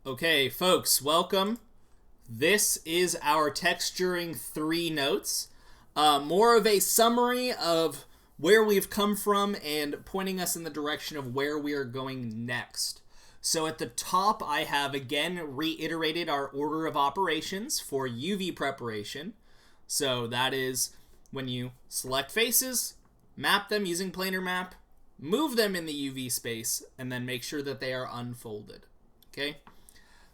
Okay, folks, welcome. This is our Texturing 3 notes. More of a summary of where we've come from and pointing us in the direction of where we are going next. So at the top, I have again reiterated our order of operations for UV preparation. So that is when you select faces, map them using planar map, move them in the UV space, and then make sure that they are unfolded. Okay?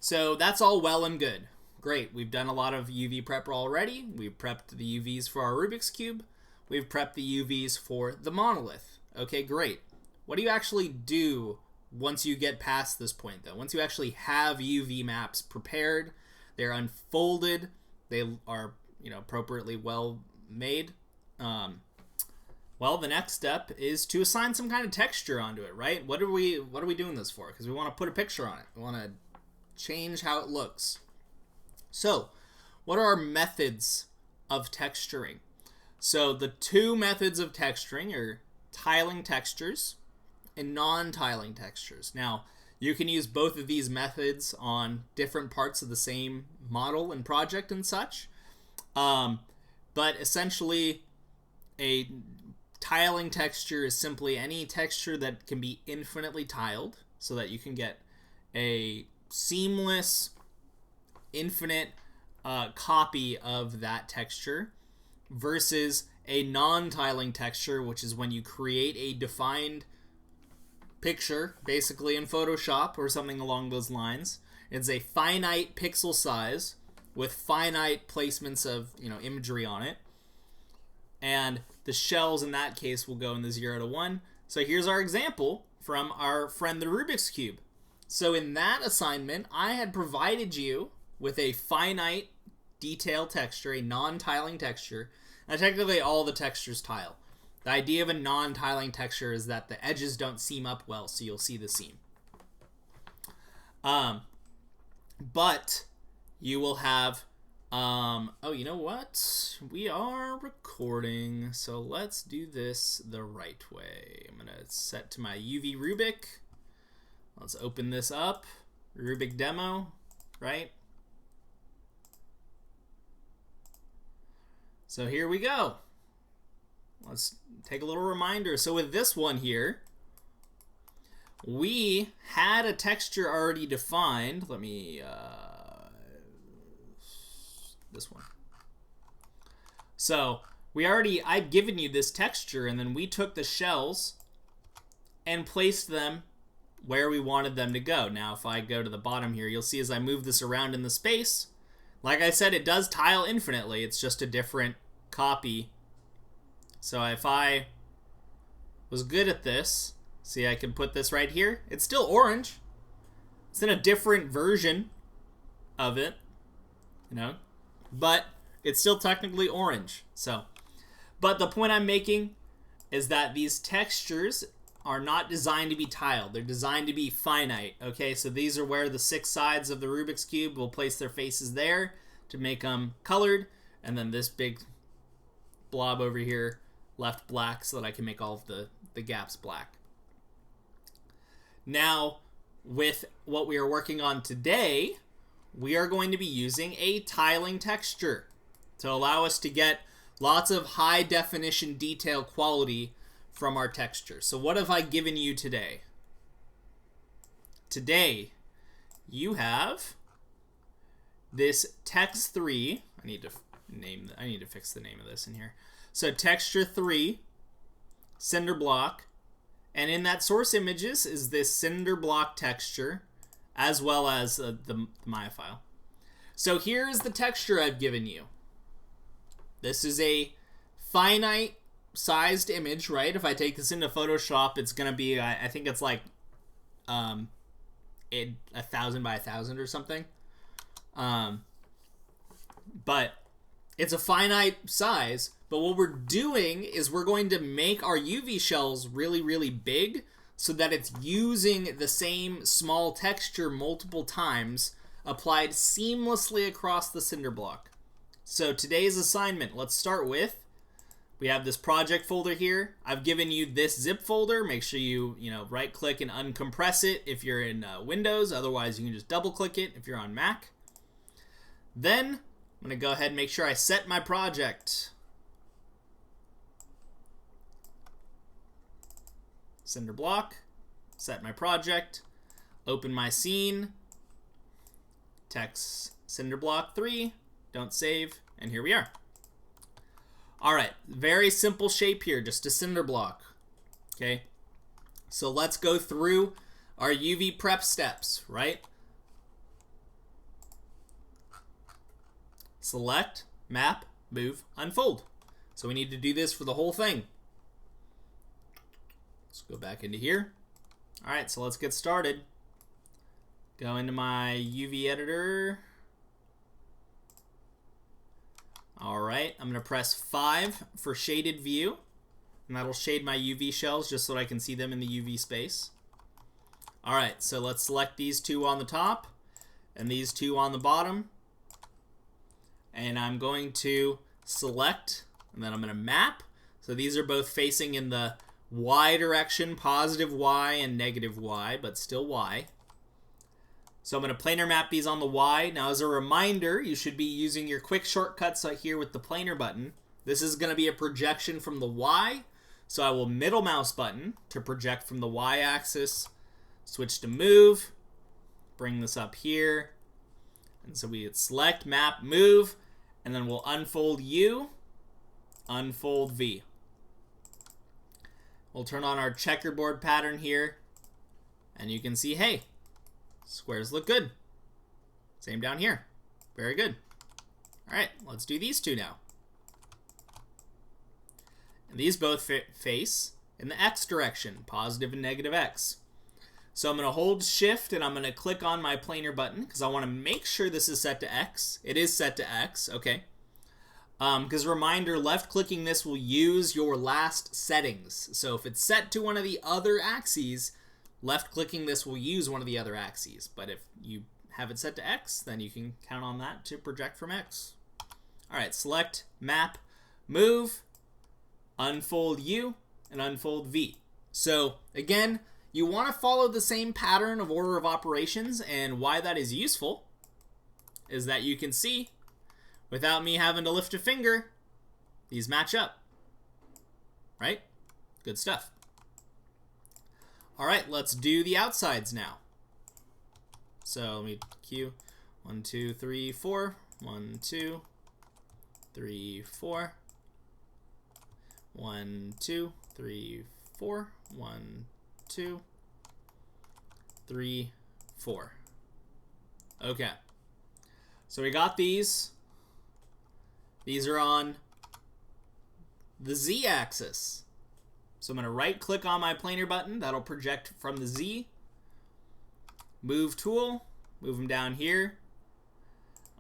So that's all well and good. Great, we've done a lot of UV prep already. We've prepped the UVs for our Rubik's Cube. We've prepped the UVs for the monolith. Okay, great. What do you actually do once you get past this point, though? Once you actually have UV maps prepared, they're unfolded, they are, appropriately well made. Well, the next step is to assign some kind of texture onto it, right? What are we doing this for? Because we want to put a picture on it. We want to change how it looks. So, what are our methods of texturing? So, the two methods of texturing are tiling textures and non-tiling textures. Now, you can use both of these methods on different parts of the same model and project and such. But essentially, a tiling texture is simply any texture that can be infinitely tiled so that you can get a seamless, infinite copy of that texture versus a non-tiling texture, which is when you create a defined picture, basically in Photoshop or something along those lines. It's a finite pixel size with finite placements of imagery on it, and the shells in that case will go in the 0 to 1. So here's our example from our friend the Rubik's Cube. So in that assignment, I had provided you with a finite detail texture, a non-tiling texture. Now technically all the textures tile. The idea of a non-tiling texture is that the edges don't seam up well, so you'll see the seam. But you will have, oh, you know what? We are recording, so let's do this the right way. I'm going to set to my UV Rubik. Let's open this up. Rubik demo, right? So here we go. Let's take a little reminder. So with this one here, we had a texture already defined. Let me, this one. So I'd given you this texture, and then we took the shells and placed them where we wanted them to go. Now, if I go to the bottom here, you'll see as I move this around in the space, like I said, it does tile infinitely. It's just a different copy. So if I was good at this, see, I can put this right here. It's still orange. It's in a different version of it, but it's still technically orange. So, but the point I'm making is that these textures are not designed to be tiled. They're designed to be finite. Okay, so these are where the 6 sides of the Rubik's Cube will place their faces there to make them colored, and then this big blob over here left black so that I can make all of the gaps black. Now, with what we are working on today, we are going to be using a tiling texture to allow us to get lots of high definition detail quality from our texture. So what have I given you today? Today, you have this text 3. I need to fix the name of this in here. So texture 3, Cinderblock, and in that source images is this Cinderblock texture, as well as the Maya file. So here's the texture I've given you. This is a finite sized image, right? If I take this into Photoshop, it's gonna be, I think it's like 1,000 by 1,000 or something. But it's a finite size. But what we're doing is we're going to make our UV shells really, really big so that it's using the same small texture multiple times applied seamlessly across the cinder block. So today's assignment, let's start with we have this project folder here. I've given you this zip folder. Make sure you right click and uncompress it if you're in Windows. Otherwise, you can just double click it if you're on Mac. Then I'm going to go ahead and make sure I set my project. Cinderblock, set my project, open my scene, text Cinderblock 3, don't save, and here we are. Alright, very simple shape here, just a cinder block. Okay, so let's go through our UV prep steps, right? Select, map, move, unfold. So we need to do this for the whole thing. Let's go back into here. Alright, so let's get started. Go into my UV editor. Alright, I'm going to press 5 for shaded view. And that'll shade my UV shells just so that I can see them in the UV space. Alright, so let's select these two on the top and these two on the bottom. And I'm going to select, and then I'm going to map. So these are both facing in the Y direction, positive Y and negative Y, but still Y. So I'm going to planar map these on the Y. Now as a reminder, you should be using your quick shortcuts right here with the planar button. This is going to be a projection from the Y. So I will middle mouse button to project from the Y axis, switch to move, bring this up here. And so we hit select, map, move, and then we'll unfold U, unfold V. We'll turn on our checkerboard pattern here, and you can see, hey, squares look good. Same down here. Very good. All right, let's do these two now. And these both face in the X direction, positive and negative X. So I'm going to hold Shift, and I'm going to click on my planar button, because I want to make sure this is set to X. It is set to X, okay. Because reminder, left-clicking this will use your last settings. So if it's set to one of the other axes, left-clicking this will use one of the other axes. But if you have it set to X, then you can count on that to project from X. All right, select, map, move, unfold U, and unfold V. So again, you want to follow the same pattern of order of operations, and why that is useful is that you can see, without me having to lift a finger, these match up. Right? Good stuff. All right, let's do the outsides now. So let me cue 1, 2, 3, 4. 1, 2, 3, 4. 1, 2, 3, 4. 1, 2, 3, 4. Okay. So we got these. These are on the Z axis. So I'm going to right click on my planar button. That'll project from the Z. Move tool. Move them down here.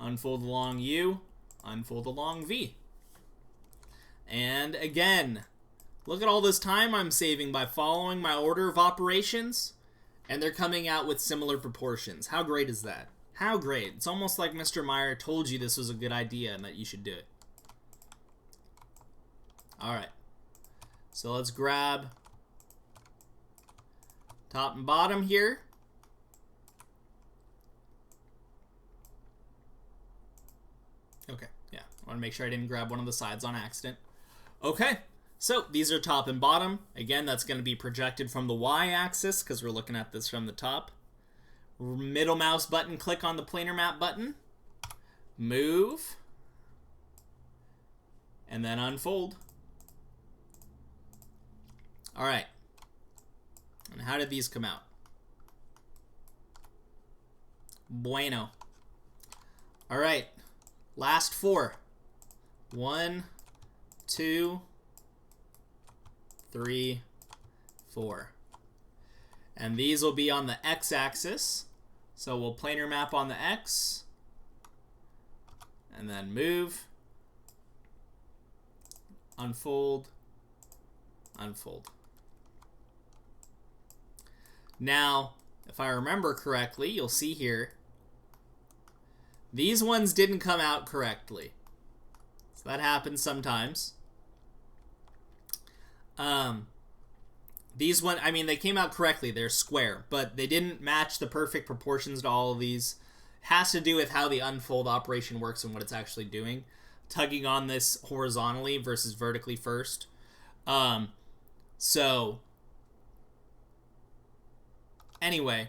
Unfold along U. Unfold along V. And again, look at all this time I'm saving by following my order of operations. And they're coming out with similar proportions. How great is that? How great. It's almost like Mr. Meyer told you this was a good idea and that you should do it. Alright, so let's grab top and bottom here. Okay, yeah, I want to make sure I didn't grab one of the sides on accident. Okay, so these are top and bottom. Again, that's going to be projected from the Y axis because we're looking at this from the top. Middle mouse button, click on the planar map button. Move. And then unfold. All right. And how did these come out? Bueno. All right. Last 4. 1, 2, 3, 4. And these will be on the x-axis. So we'll planar map on the x. And then move. Unfold. Unfold. Now, if I remember correctly, you'll see here, these ones didn't come out correctly. So that happens sometimes. These one, I mean, they came out correctly. They're square, but they didn't match the perfect proportions to all of these. It has to do with how the unfold operation works and what it's actually doing. Tugging on this horizontally versus vertically first. So, anyway,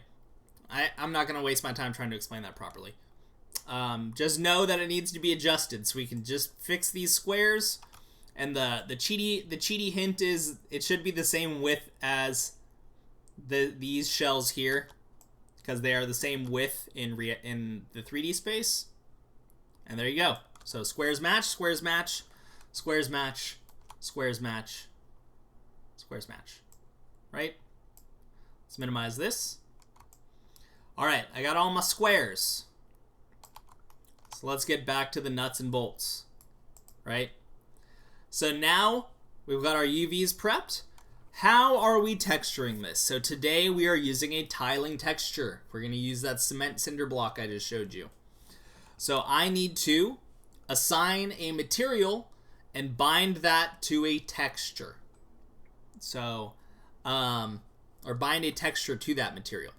I'm not going to waste my time trying to explain that properly. Just know that it needs to be adjusted, so we can just fix these squares. And the cheaty hint is it should be the same width as these shells here, because they are the same width in the 3D space. And there you go. So squares match, squares match, squares match, squares match, squares match. Right? Let's minimize this. All right, I got all my squares. So let's get back to the nuts and bolts, right? So now we've got our UVs prepped. How are we texturing this? So today we are using a tiling texture. We're going to use that cement cinder block I just showed you. So I need to assign a material and bind that to a texture. So, or bind a texture to that material.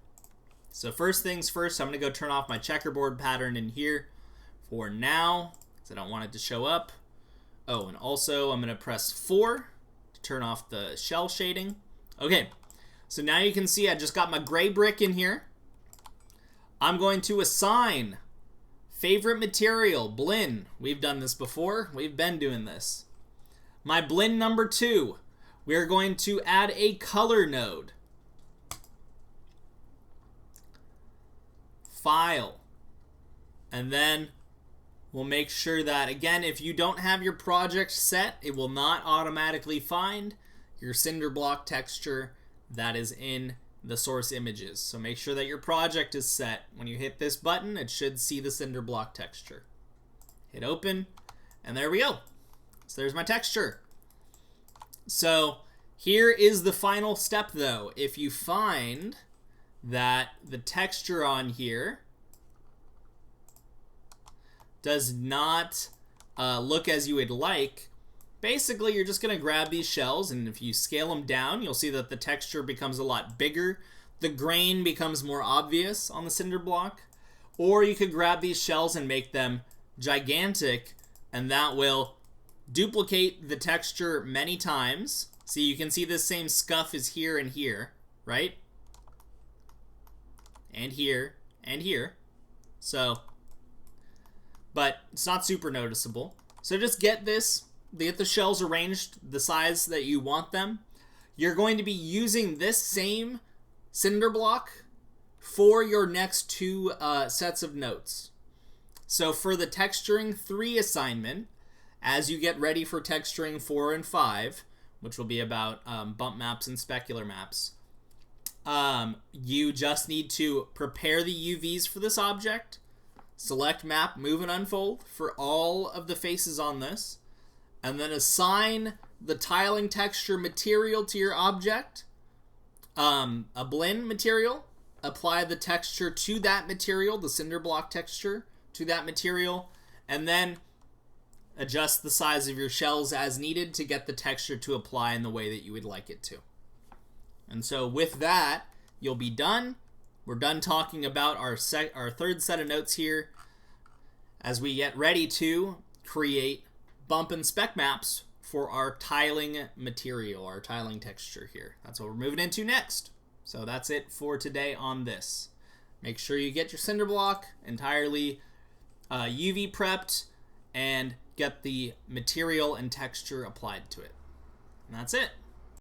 So first things first, I'm going to go turn off my checkerboard pattern in here for now, because I don't want it to show up. Oh, and also I'm going to press 4 to turn off the shell shading. Okay, so now you can see I just got my gray brick in here. I'm going to assign favorite material, blend. We've done this before. We've been doing this. My blend number 2, we're going to add a color node. File. And then we'll make sure that, again, if you don't have your project set, it will not automatically find your Cinderblock texture that is in the source images. So make sure that your project is set. When you hit this button, it should see the Cinderblock texture. Hit open, and there we go. So there's my texture. So here is the final step, though. If you find that the texture on here does not look as you would like, basically you're just going to grab these shells, and if you scale them down, you'll see that the texture becomes a lot bigger. The grain becomes more obvious on the cinder block. Or you could grab these shells and make them gigantic, and that will duplicate the texture many times. See, you can see this same scuff is here and here, right? And here, and here. So, but it's not super noticeable. So just get this, get the shells arranged the size that you want them. You're going to be using this same cinder block for your next 2 sets of notes. So for the texturing 3 assignment, as you get ready for texturing 4 and 5, which will be about bump maps and specular maps, you just need to prepare the UVs for this object, select map, move and unfold for all of the faces on this, and then assign the tiling texture material to your object, a blend material, apply the texture to that material, the cinder block texture to that material, and then adjust the size of your shells as needed to get the texture to apply in the way that you would like it to. And so with that, you'll be done. We're done talking about our third set of notes here as we get ready to create bump and spec maps for our tiling material, our tiling texture here. That's what we're moving into next. So that's it for today on this. Make sure you get your cinder block entirely UV prepped and get the material and texture applied to it. And that's it.